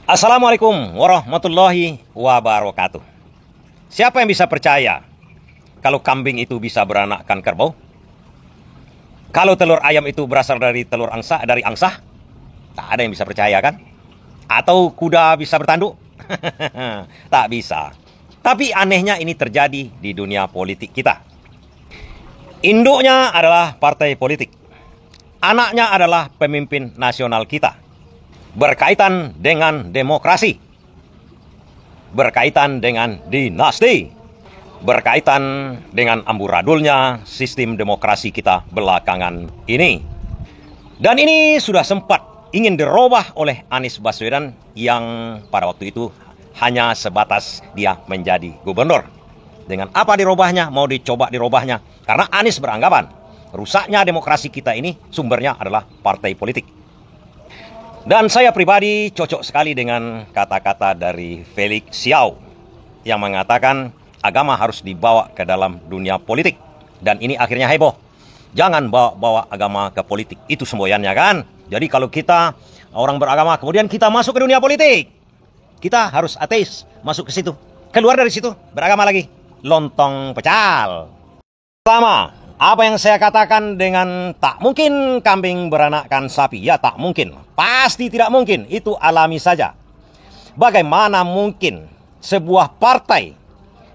Assalamualaikum warahmatullahi wabarakatuh. Siapa yang bisa percaya kalau kambing itu bisa beranakkan kerbau? Kalau telur ayam itu berasal dari telur angsa, dari angsa? Tak ada yang bisa percaya, kan? Atau kuda bisa bertanduk? Tak bisa. Tapi anehnya ini terjadi di dunia politik kita. Induknya adalah partai politik. Anaknya adalah pemimpin nasional kita. Berkaitan dengan demokrasi, berkaitan dengan dinasti, berkaitan dengan amburadulnya sistem demokrasi kita belakangan ini. Dan ini sudah sempat ingin dirubah oleh Anies Baswedan yang pada waktu itu hanya sebatas dia menjadi gubernur. Dengan apa dirubahnya? Mau dicoba dirubahnya? Karena Anies beranggapan rusaknya demokrasi kita ini sumbernya adalah partai politik. Dan saya pribadi cocok sekali dengan kata-kata dari Felix Xiao yang mengatakan agama harus dibawa ke dalam dunia politik. Dan ini akhirnya heboh. Jangan bawa agama ke politik. Itu semboyannya, kan? Jadi kalau kita orang beragama kemudian kita masuk ke dunia politik, kita harus ateis masuk ke situ. Keluar dari situ beragama lagi. Lontong pecal. Pertama, apa yang saya katakan dengan tak mungkin kambing beranakkan sapi? Ya, tak mungkin. Pasti tidak mungkin. Itu alami saja. Bagaimana mungkin sebuah partai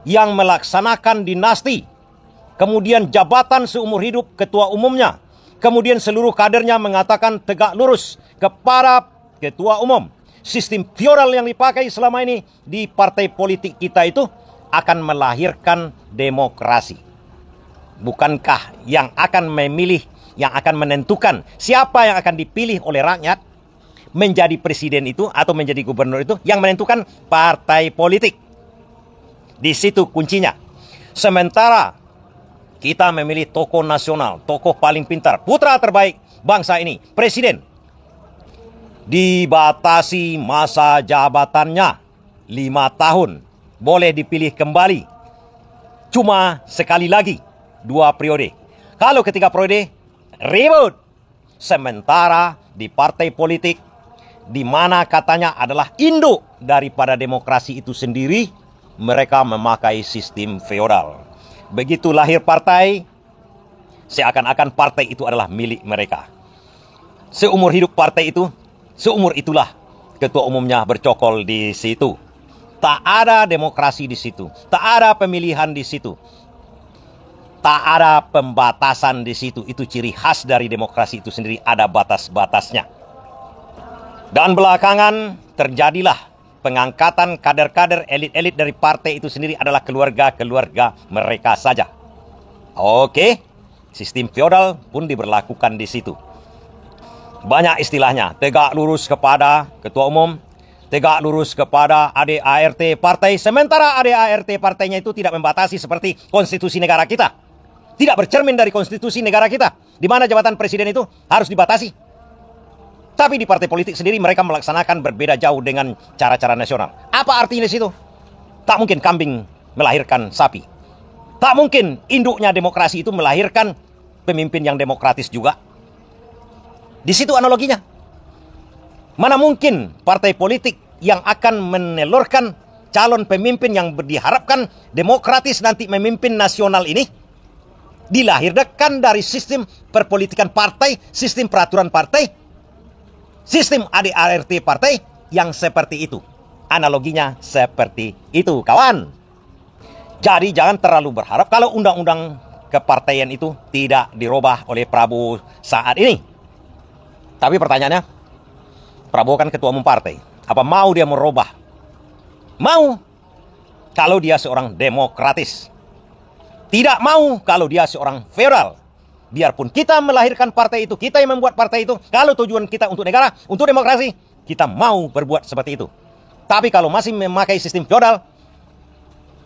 yang melaksanakan dinasti, kemudian jabatan seumur hidup ketua umumnya, kemudian seluruh kadernya mengatakan tegak lurus kepada ketua umum, sistem feodal yang dipakai selama ini di partai politik kita itu akan melahirkan demokrasi? Bukankah yang akan memilih, yang akan menentukan siapa yang akan dipilih oleh rakyat menjadi presiden itu atau menjadi gubernur itu, yang menentukan partai politik? Di situ kuncinya. Sementara kita memilih tokoh nasional, tokoh paling pintar, putra terbaik bangsa ini, presiden, dibatasi masa jabatannya 5 tahun, boleh dipilih kembali cuma sekali lagi 2 periode. Kalau ketiga periode, ribut. Sementara di partai politik, di mana katanya adalah induk daripada demokrasi itu sendiri, mereka memakai sistem feodal. Begitu lahir partai, seakan-akan partai itu adalah milik mereka. Seumur hidup partai itu, seumur itulah ketua umumnya bercokol di situ. Tak ada demokrasi di situ, tak ada pemilihan di situ, tak ada pembatasan di situ. Itu ciri khas dari demokrasi itu sendiri, ada batas-batasnya. Dan belakangan terjadilah pengangkatan kader-kader elit-elit dari partai itu sendiri adalah keluarga-keluarga mereka saja. Oke, sistem feodal pun diberlakukan di situ. Banyak istilahnya, tegak lurus kepada ketua umum, tegak lurus kepada ADART partai, sementara ADART partainya itu tidak membatasi seperti konstitusi negara kita. Tidak bercermin dari konstitusi negara kita, di mana jabatan presiden itu harus dibatasi. Tapi di partai politik sendiri mereka melaksanakan berbeda jauh dengan cara-cara nasional. Apa artinya di situ? Tak mungkin kambing melahirkan sapi. Tak mungkin induknya demokrasi itu melahirkan pemimpin yang demokratis juga. Di situ analoginya. Mana mungkin partai politik yang akan menelurkan calon pemimpin yang diharapkan demokratis nanti memimpin nasional ini dilahirkan dari sistem perpolitikan partai, sistem peraturan partai, sistem ADART partai yang seperti itu. Analoginya seperti itu, kawan. Jadi jangan terlalu berharap kalau undang-undang kepartaian itu tidak dirubah oleh Prabowo saat ini. Tapi pertanyaannya, Prabowo kan ketua umum partai. Apa mau dia merubah? Mau. Kalau dia seorang demokratis. Tidak mau kalau dia seorang feodal. Biarpun kita melahirkan partai itu, kita yang membuat partai itu, kalau tujuan kita untuk negara, untuk demokrasi, kita mau berbuat seperti itu. Tapi kalau masih memakai sistem feodal,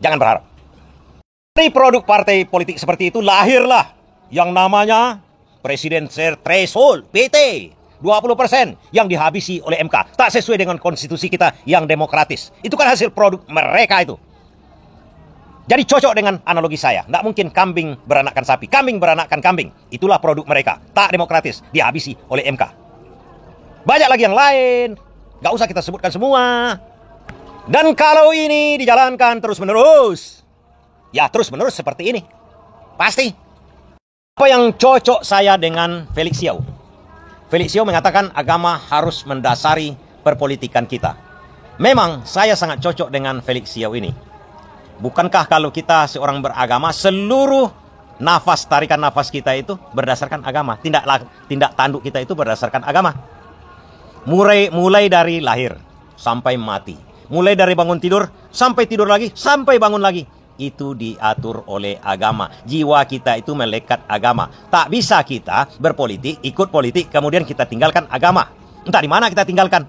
jangan berharap. Dari produk partai politik seperti itu lahirlah yang namanya Presidential Threshold, PT. 20% yang dihabisi oleh MK. Tak sesuai dengan konstitusi kita yang demokratis. Itu kan hasil produk mereka itu. Jadi cocok dengan analogi saya. Tidak mungkin kambing beranakkan sapi, kambing beranakkan kambing. Itulah produk mereka. Tak demokratis, dihabisi oleh MK. Banyak lagi yang lain. Gak usah kita sebutkan semua. Dan kalau ini dijalankan terus-menerus, ya terus-menerus seperti ini, pasti. Apa yang cocok saya dengan Felix Xiao? Felix Xiao mengatakan agama harus mendasari perpolitikan kita. Memang saya sangat cocok dengan Felix Xiao ini. Bukankah kalau kita seorang beragama, seluruh nafas, tarikan nafas kita itu berdasarkan agama. Tindak tanduk kita itu berdasarkan agama. Mulai dari lahir sampai mati. Mulai dari bangun tidur sampai tidur lagi, sampai bangun lagi. Itu diatur oleh agama. Jiwa kita itu melekat agama. Tak bisa kita berpolitik, ikut politik, kemudian kita tinggalkan agama. Entah di mana kita tinggalkan.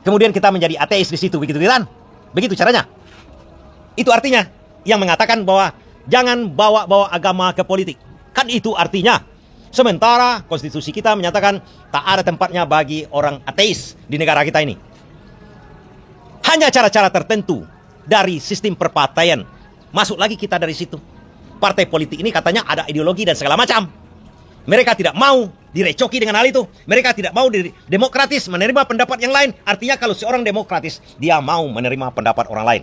Kemudian kita menjadi ateis di situ, begitu kan? Begitu caranya. Itu artinya yang mengatakan bahwa jangan bawa-bawa agama ke politik. Kan itu artinya. Sementara konstitusi kita menyatakan tak ada tempatnya bagi orang ateis di negara kita ini. Hanya cara-cara tertentu dari sistem perpartaian. Masuk lagi kita dari situ. Partai politik ini katanya ada ideologi dan segala macam. Mereka tidak mau direcoki dengan hal itu. Mereka tidak mau demokratis menerima pendapat yang lain. Artinya kalau seorang demokratis, dia mau menerima pendapat orang lain.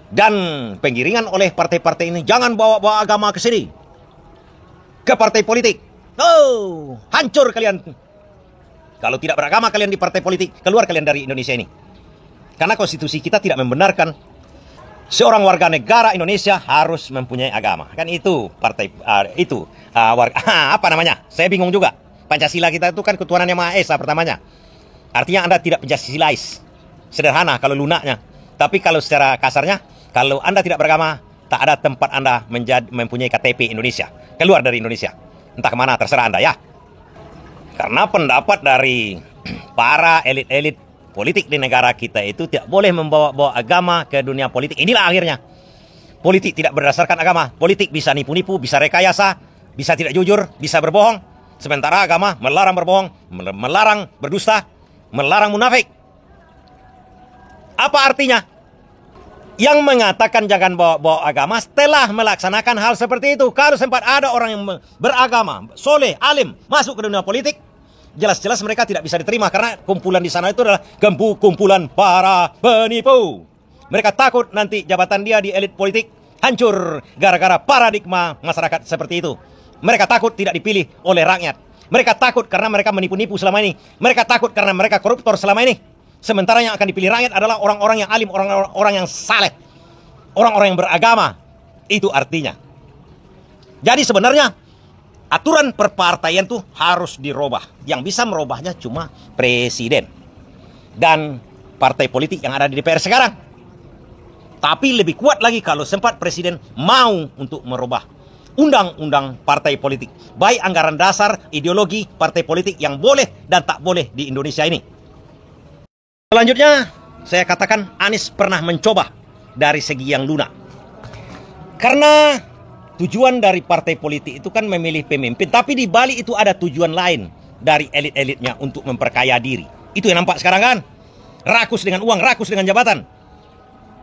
Dan penggiringan oleh partai-partai ini, jangan bawa-bawa agama ke sini, ke partai politik. Oh, hancur kalian. Kalau tidak beragama kalian di partai politik, keluar kalian dari Indonesia ini. Karena konstitusi kita tidak membenarkan seorang warga negara Indonesia harus mempunyai agama. Kan itu partai apa namanya? Saya bingung juga. Pancasila kita itu kan ketuhanan yang Maha Esa pertamanya. Artinya Anda tidak Pancasilais. Sederhana kalau lunaknya. Tapi kalau secara kasarnya, kalau Anda tidak beragama, tak ada tempat Anda mempunyai KTP Indonesia. Keluar dari Indonesia. Entah kemana, terserah Anda ya. Karena pendapat dari para elit-elit politik di negara kita itu tidak boleh membawa-bawa agama ke dunia politik. Inilah akhirnya. Politik tidak berdasarkan agama. Politik bisa nipu-nipu, bisa rekayasa, bisa tidak jujur, bisa berbohong. Sementara agama melarang berbohong, melarang berdusta, melarang munafik. Apa artinya? Yang mengatakan jangan bawa-bawa agama setelah melaksanakan hal seperti itu. Kalau sempat ada orang yang beragama, soleh, alim, masuk ke dunia politik, jelas-jelas mereka tidak bisa diterima karena kumpulan di sana itu adalah kumpulan para penipu. Mereka takut nanti jabatan dia di elit politik hancur gara-gara paradigma masyarakat seperti itu. Mereka takut tidak dipilih oleh rakyat. Mereka takut karena mereka menipu-nipu selama ini. Mereka takut karena mereka koruptor selama ini. Sementara yang akan dipilih rakyat adalah orang-orang yang alim, orang-orang yang saleh, orang-orang yang beragama. Itu artinya. Jadi sebenarnya aturan perpartaian itu harus dirubah. Yang bisa merubahnya cuma presiden dan partai politik yang ada di DPR sekarang. Tapi lebih kuat lagi kalau sempat presiden mau untuk merubah undang-undang partai politik. Baik anggaran dasar, ideologi partai politik yang boleh dan tak boleh di Indonesia ini. Selanjutnya, saya katakan Anies pernah mencoba dari segi yang lunak. Karena tujuan dari partai politik itu kan memilih pemimpin. Tapi di balik itu ada tujuan lain dari elit-elitnya untuk memperkaya diri. Itu yang nampak sekarang kan. Rakus dengan uang, rakus dengan jabatan.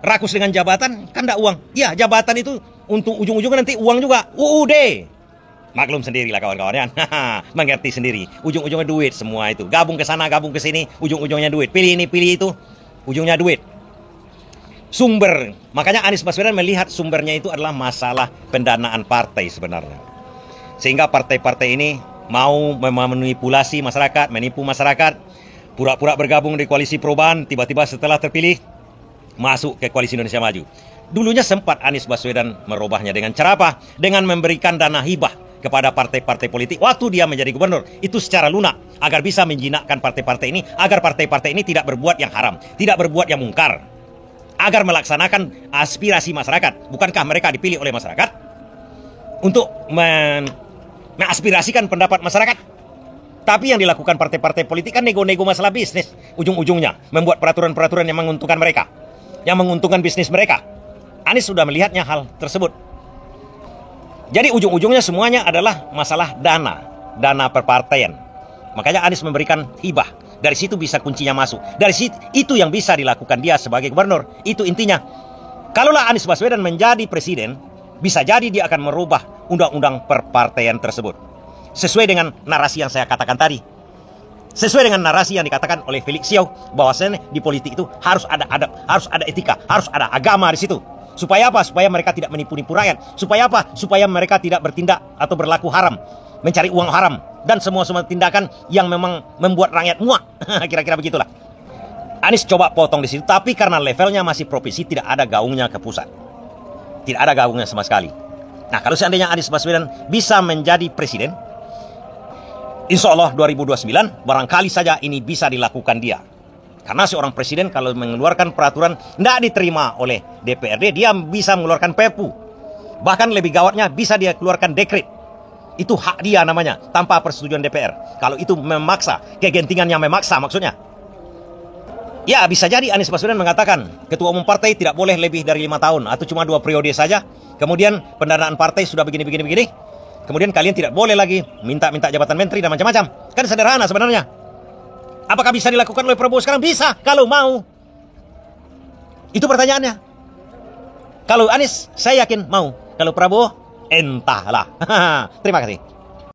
Rakus dengan jabatan kan enggak uang. Ya, jabatan itu untuk ujung-ujungnya nanti uang juga. UUD. Maklum sendirilah kawan-kawan. Mengerti sendiri. Ujung-ujungnya duit semua itu. Gabung ke sana, gabung ke sini, ujung-ujungnya duit. Pilih ini, pilih itu, ujungnya duit. Sumber. Makanya Anies Baswedan melihat sumbernya itu adalah masalah pendanaan partai sebenarnya. Sehingga partai-partai ini mau memanipulasi masyarakat, menipu masyarakat, pura-pura bergabung di koalisi perubahan, tiba-tiba setelah terpilih masuk ke koalisi Indonesia Maju. Dulunya sempat Anies Baswedan merubahnya dengan cara apa? Dengan memberikan dana hibah kepada partai-partai politik waktu dia menjadi gubernur. Itu secara lunak agar bisa menjinakkan partai-partai ini, agar partai-partai ini tidak berbuat yang haram, tidak berbuat yang mungkar, agar melaksanakan aspirasi masyarakat. Bukankah mereka dipilih oleh masyarakat untuk mengaspirasikan pendapat masyarakat? Tapi yang dilakukan partai-partai politik kan nego-nego masalah bisnis. Ujung-ujungnya membuat peraturan-peraturan yang menguntungkan mereka, yang menguntungkan bisnis mereka. Anies sudah melihatnya hal tersebut. Jadi ujung-ujungnya semuanya adalah masalah dana perpartaian. Makanya Anies memberikan hibah. Dari situ bisa kuncinya masuk. Dari situ itu yang bisa dilakukan dia sebagai gubernur. Itu intinya. Kalaulah Anies Baswedan menjadi presiden, bisa jadi dia akan merubah undang-undang perpartaian tersebut. Sesuai dengan narasi yang saya katakan tadi. Sesuai dengan narasi yang dikatakan oleh Felix Xiao, bahwasanya di politik itu harus ada adab, harus ada etika, harus ada agama di situ. Supaya apa? Supaya mereka tidak menipu-nipu rakyat. Supaya apa? Supaya mereka tidak bertindak atau berlaku haram, mencari uang haram, dan semua tindakan yang memang membuat rakyat muak. Kira-kira begitulah. Anies coba potong di situ, tapi karena levelnya masih provinsi, tidak ada gaungnya ke pusat. Tidak ada gaungnya sama sekali. Nah, kalau seandainya Anies Baswedan bisa menjadi presiden, insya Allah 2029 barangkali saja ini bisa dilakukan dia. Karena seorang presiden kalau mengeluarkan peraturan tidak diterima oleh DPRD, dia bisa mengeluarkan Perpu. Bahkan lebih gawatnya, bisa dia keluarkan dekret. Itu hak dia namanya, tanpa persetujuan DPR. Kalau itu memaksa, kegentingan yang memaksa maksudnya. Ya, bisa jadi Anies Baswedan mengatakan ketua umum partai tidak boleh lebih dari 5 tahun atau cuma 2 periode saja. Kemudian pendanaan partai sudah begini. Kemudian kalian tidak boleh lagi minta jabatan menteri dan macam-macam. Kan sederhana sebenarnya. Apakah bisa dilakukan oleh Prabowo sekarang? Bisa, kalau mau. Itu pertanyaannya. Kalau Anies, saya yakin mau. Kalau Prabowo, entahlah. Terima kasih.